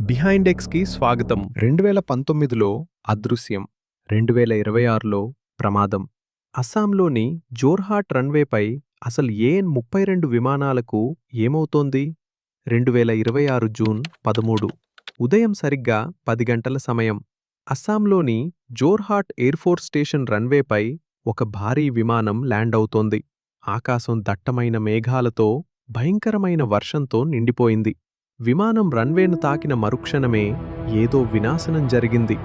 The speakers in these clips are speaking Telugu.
బిహైండ్ ఎక్స్కి స్వాగతం. 2019లో అదృశ్యం, 2026లో ప్రమాదం. అస్సాంలోని జోర్హాట్ రన్వేపై అసలు ఏఎన్-32 విమానాలకు ఏమవుతోంది? 2026 జూన్ 13 ఉదయం సరిగ్గా 10 గంటల సమయం. అస్సాంలోని జోర్హాట్ ఎయిర్ఫోర్స్ స్టేషన్ రన్వేపై ఒక భారీ విమానం ల్యాండ్ అవుతోంది. ఆకాశం దట్టమైన మేఘాలతో, భయంకరమైన వర్షంతో నిండిపోయింది. విమానం రన్వేను తాకిన మరుక్షణమే ఏదో వినాశనం జరిగింది.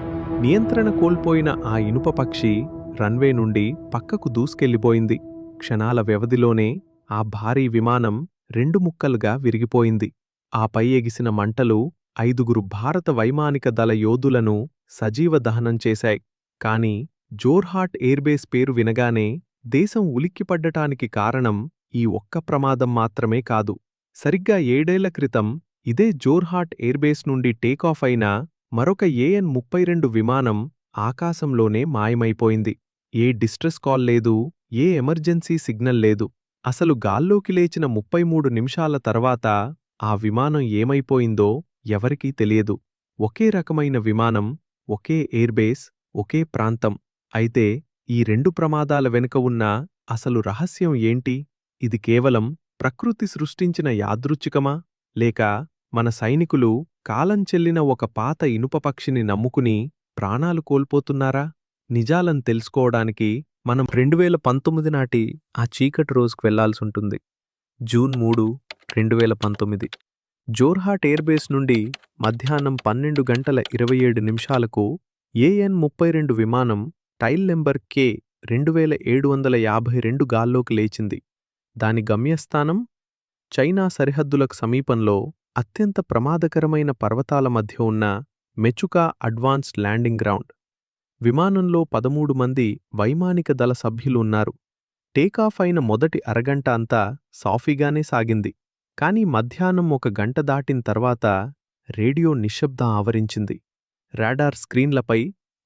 నియంత్రణ కోల్పోయిన ఆ ఇనుప పక్షి రన్వే నుండి పక్కకు దూసుకెళ్లిపోయింది. క్షణాల వ్యవధిలోనే ఆ భారీ విమానం 2 ముక్కలుగా విరిగిపోయింది. ఆపై ఎగిసిన మంటలు 5గురు భారత వైమానిక దళ యోధులను సజీవ దహనం చేశాయి. కానీ జోర్హాట్ ఎయిర్బేస్ పేరు వినగానే దేశం ఉలిక్కిపడ్డటానికి కారణం ఈ ఒక్క ప్రమాదం మాత్రమే కాదు. సరిగ్గా 7 ఏళ్ల క్రితం ఇదే జోర్హాట్ ఎయిర్బేస్ నుండి టేకాఫ్ అయిన మరొక ఏఎన్-32 విమానం ఆకాశంలోనే మాయమైపోయింది. ఏ డిస్ట్రెస్ కాల్ లేదు, ఏ ఎమర్జెన్సీ సిగ్నల్ లేదు. అసలు గాల్లోకి లేచిన 33 నిమిషాల తర్వాత ఆ విమానం ఏమైపోయిందో ఎవరికీ తెలియదు. ఒకే రకమైన విమానం, ఒకే ఎయిర్బేస్, ఒకే ప్రాంతం. అయితే ఈ 2 ప్రమాదాల వెనుక ఉన్న అసలు రహస్యం ఏంటి? ఇది కేవలం ప్రకృతి సృష్టించిన యాదృచ్ఛికమా? లేక మన సైనికులు కాలం చెల్లిన ఒక పాత ఇనుప పక్షిని నమ్ముకుని ప్రాణాలు కోల్పోతున్నారా? నిజాలను తెలుసుకోవడానికి మనం 2019 నాటి ఆ చీకటి రోజుకు వెళ్లాల్సుంటుంది. జూన్ 3, 2019 జోర్హాట్ ఎయిర్బేస్ నుండి మధ్యాహ్నం 12 గంటల 27 నిమిషాలకు ఏఎన్-32 విమానం టైల్ నెంబర్ కే 2752 గాల్లోకి లేచింది. దాని గమ్యస్థానం చైనా సరిహద్దులకు సమీపంలో అత్యంత ప్రమాదకరమైన పర్వతాల మధ్య ఉన్న మెచుకా అడ్వాన్స్డ్ ల్యాండింగ్ గ్రౌండ్. విమానంలో 13 మంది వైమానిక దళ సభ్యులు ఉన్నారు. టేకాఫ్ అయిన మొదటి అరగంట అంతా సాఫీగానే సాగింది. కానీ మధ్యాహ్నం 1 గంట దాటిన తర్వాత రేడియో నిశ్శబ్దం ఆవరించింది. రాడార్ స్క్రీన్లపై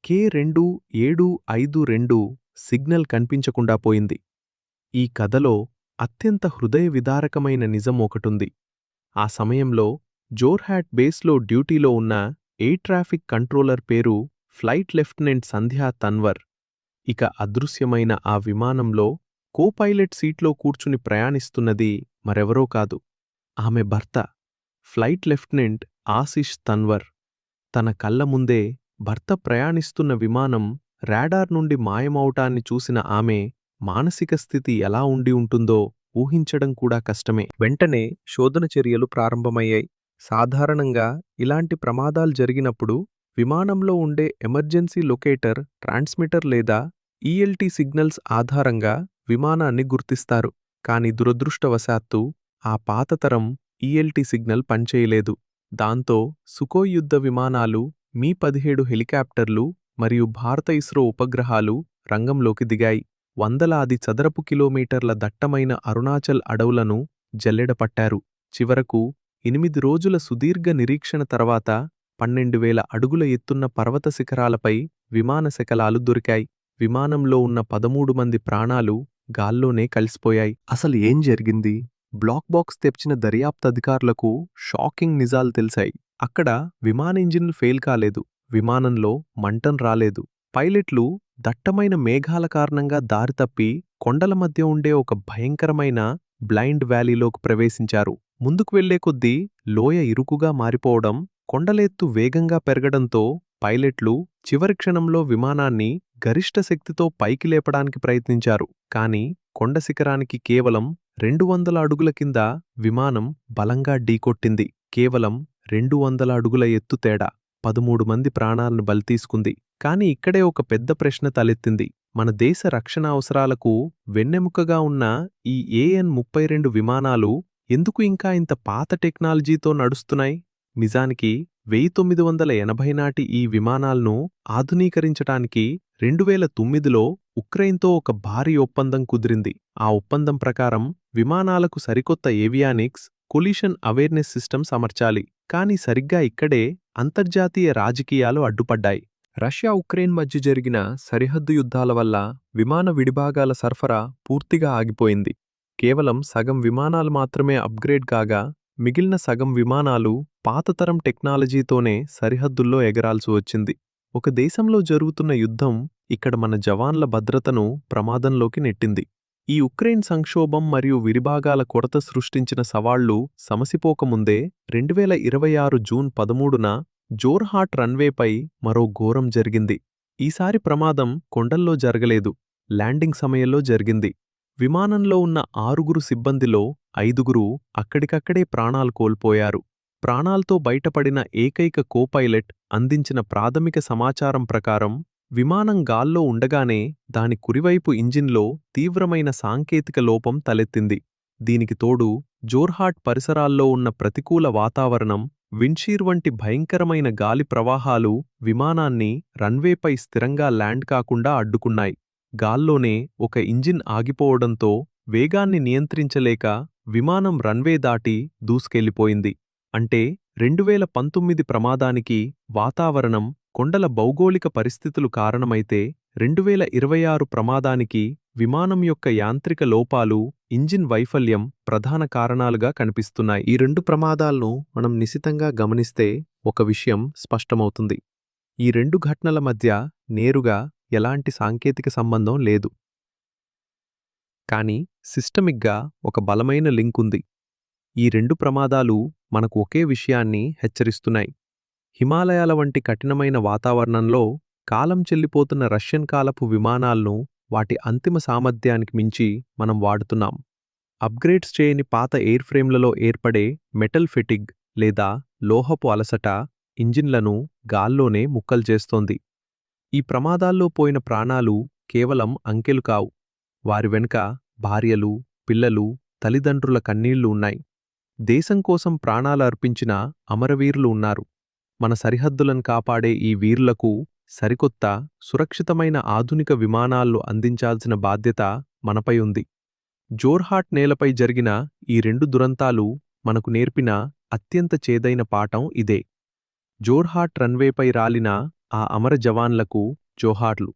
K2752 సిగ్నల్ కనిపించకుండా పోయింది. ఈ కథలో అత్యంత హృదయ విదారకమైన నిజం ఒకటుంది. ఆ సమయంలో జోర్హాట్ బేస్లో డ్యూటీలో ఉన్న ఎయిర్ ట్రాఫిక్ కంట్రోలర్ పేరు ఫ్లైట్ లెఫ్టినెంట్ సంధ్యా తన్వర్. ఇక అదృశ్యమైన ఆ విమానంలో కోపైలట్ సీట్లో కూర్చుని ప్రయాణిస్తున్నది మరెవరో కాదు, ఆమె భర్త ఫ్లైట్ లెఫ్టినెంట్ ఆశిష్ తన్వర్. తన కళ్ల ముందే భర్త ప్రయాణిస్తున్న విమానం రాడార్ నుండి మాయమవటాన్ని చూసిన ఆమె మానసిక స్థితి ఎలా ఉండి ఉంటుందో ఊహించడం కూడా కష్టమే. వెంటనే శోధన చర్యలు ప్రారంభమయ్యాయి. సాధారణంగా ఇలాంటి ప్రమాదాలు జరిగినప్పుడు విమానంలో ఉండే ఎమర్జెన్సీ లొకేటర్ ట్రాన్స్మిటర్ లేదా ఈఎల్టీ సిగ్నల్స్ ఆధారంగా విమానాన్ని గుర్తిస్తారు. కాని దురదృష్టవశాత్తు ఆ పాతతరం ఈఎల్టీ సిగ్నల్ పనిచేయలేదు. దాంతో సుకోయ్ యుద్ధ విమానాలు, మీ-17 హెలికాప్టర్లు మరియు భారత ఇస్రో ఉపగ్రహాలు రంగంలోకి దిగాయి. వందలాది చదరపు కిలోమీటర్ల దట్టమైన అరుణాచల్ అడవులను జల్లెడపట్టారు. చివరకు 8 రోజుల సుదీర్ఘ నిరీక్షణ తర్వాత 12,000 అడుగుల ఎత్తున్న పర్వత శిఖరాలపై విమాన శకలాలు దొరికాయి. విమానంలో ఉన్న 13 మంది ప్రాణాలు గాల్లోనే కలిసిపోయాయి. అసలు ఏం జరిగింది? బ్లాక్ బాక్స్ తెప్చిన దర్యాప్తు అధికారులకు షాకింగ్ నిజాలు తెలిసాయి. అక్కడ విమానింజిన్లు ఫెయిల్ కాలేదు, విమానంలో మంటం రాలేదు. పైలట్లు దట్టమైన మేఘాల కారణంగా దారితప్పి కొండల మధ్య ఉండే ఒక భయంకరమైన బ్లైండ్ వ్యాలీలోకి ప్రవేశించారు. ముందుకు వెళ్లే కొద్దీ లోయ ఇరుకుగా మారిపోవడం, కొండలెత్తు వేగంగా పెరగడంతో పైలట్లు చివరి క్షణంలో విమానాన్ని గరిష్ట శక్తితో పైకి లేపడానికి ప్రయత్నించారు. కాని కొండ శిఖరానికి కేవలం 200 అడుగుల కింద విమానం బలంగా ఢీకొట్టింది. కేవలం 200 అడుగుల ఎత్తు తేడా 13 మంది ప్రాణాలను బలితీసుకుంది. కాని ఇక్కడే ఒక పెద్ద ప్రశ్న తలెత్తింది. మన దేశ రక్షణ అవసరాలకు వెన్నెముకగా ఉన్న ఈ ఏఎన్-32 విమానాలు ఎందుకు ఇంకా ఇంత పాత టెక్నాలజీతో నడుస్తున్నాయి? నిజానికి 1980 నాటి ఈ విమానాలను ఆధునీకరించటానికి 2009లో ఉక్రెయిన్తో ఒక భారీ ఒప్పందం కుదిరింది. ఆ ఒప్పందం ప్రకారం విమానాలకు సరికొత్త ఏవియానిక్స్, కొలిషన్ అవేర్నెస్ సిస్టమ్స్ అమర్చాలి. కాని సరిగ్గా ఇక్కడే అంతర్జాతీయ రాజకీయాలు అడ్డుపడ్డాయి. రష్యా ఉక్రెయిన్ మధ్య జరిగిన సరిహద్దు యుద్ధాల వల్ల విమాన విడిభాగాల సరఫరా పూర్తిగా ఆగిపోయింది. కేవలం సగం విమానాలు మాత్రమే అప్గ్రేడ్ కాగా మిగిలిన సగం విమానాలు పాతతరం టెక్నాలజీతోనే సరిహద్దుల్లో ఎగరాల్సి వచ్చింది. ఒక దేశంలో జరుగుతున్న యుద్ధం ఇక్కడ మన జవాన్ల భద్రతను ప్రమాదంలోకి నెట్టింది. ఈ ఉక్రెయిన్ సంక్షోభం మరియు విడిభాగాల కొరత సృష్టించిన సవాళ్లు సమసిపోకముందే 2026 జూన్ 13న జోర్హాట్ రన్వేపై మరో ఘోరం జరిగింది. ఈసారి ప్రమాదం కొండల్లో జరగలేదు, ల్యాండింగ్ సమయంలో జరిగింది. విమానంలో ఉన్న 6 సిబ్బందిలో 5 అక్కడికక్కడే ప్రాణాలు కోల్పోయారు. ప్రాణాల్తో బయటపడిన ఏకైక కోపైలట్ అందించిన ప్రాథమిక సమాచారం ప్రకారం విమానం గాల్లో ఉండగానే దాని కుడివైపు ఇంజిన్లో తీవ్రమైన సాంకేతిక లోపం తలెత్తింది. దీనికి తోడు జోర్హాట్ పరిసరాల్లో ఉన్న ప్రతికూల వాతావరణం, విండ్షీర్ వంటి భయంకరమైన గాలి ప్రవాహాలు విమానాన్ని రన్వేపై స్థిరంగా ల్యాండ్ కాకుండా అడ్డుకున్నాయి. గాల్లోనే ఒక ఇంజిన్ ఆగిపోవడంతో వేగాన్ని నియంత్రించలేక విమానం రన్వే దాటి దూసుకెళ్లిపోయింది. అంటే 2019 ప్రమాదానికి వాతావరణం, కొండల భౌగోళిక పరిస్థితులు కారణమైతే 2026 ప్రమాదానికి విమానం యొక్క యాంత్రిక లోపాలు, ఇంజిన్ వైఫల్యం ప్రధాన కారణాలుగా కనిపిస్తున్నాయి. ఈ 2 ప్రమాదాలను మనం నిశితంగా గమనిస్తే ఒక విషయం స్పష్టమవుతుంది. ఈ 2 ఘటనల మధ్య నేరుగా ఎలాంటి సాంకేతిక సంబంధం లేదు. కానీ సిస్టమిక్గా ఒక బలమైన లింక్ ఉంది. ఈ 2 ప్రమాదాలు మనకు ఒకే విషయాన్ని హెచ్చరిస్తున్నాయి. హిమాలయాల వంటి కఠినమైన వాతావరణంలో కాలం చెల్లిపోతున్న రష్యన్ కాలపు విమానాలను వాటి అంతిమ సామర్థ్యానికి మించి మనం వాడుతున్నాం. అప్గ్రేడ్స్ చేయని పాత ఎయిర్ఫ్రేమ్లలో ఏర్పడే మెటల్ ఫెటిగ్ లేదా లోహపు అలసట ఇంజిన్లను గాల్లోనే ముక్కలు చేస్తోంది. ఈ ప్రమాదాల్లో పోయిన ప్రాణాలు కేవలం అంకెలు కావు. వారి వెనుక భార్యలు, పిల్లలు, తల్లిదండ్రుల కన్నీళ్లు ఉన్నాయి. దేశం కోసం ప్రాణాలు అర్పించిన అమరవీరులు ఉన్నారు. మన సరిహద్దులను కాపాడే ఈ వీరులకు సరికొత్త, సురక్షితమైన ఆధునిక విమానాలు అందించాల్సిన బాధ్యత మనపై ఉంది. జోర్హాట్ నేలపై జరిగిన ఈ 2 దురంతాలు మనకు నేర్పిన అత్యంత చేదైన పాఠం ఇదే. జోర్హాట్ రన్వేపై రాలిన ఆ అమర జవాన్లకు జోహార్లు.